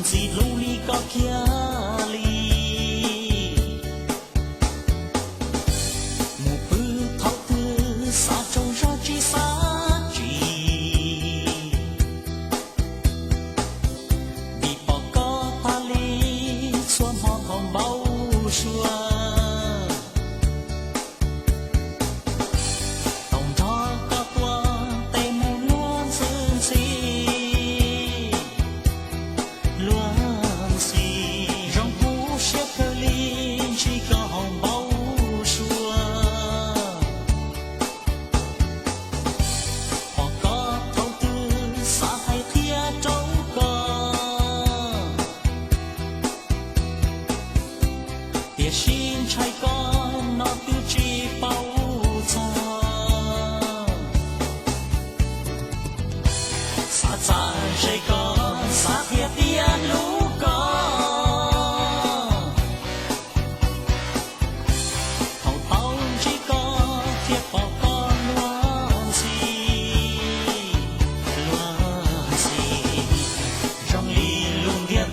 si luli có kia li một bư thao tư xa trong ra chi xa chi vì bỏ có ta li xua mòn hồng bao xua也心拆干那不知包藏撒在谁干撒铁边路干头头只干铁包干乱西让里路边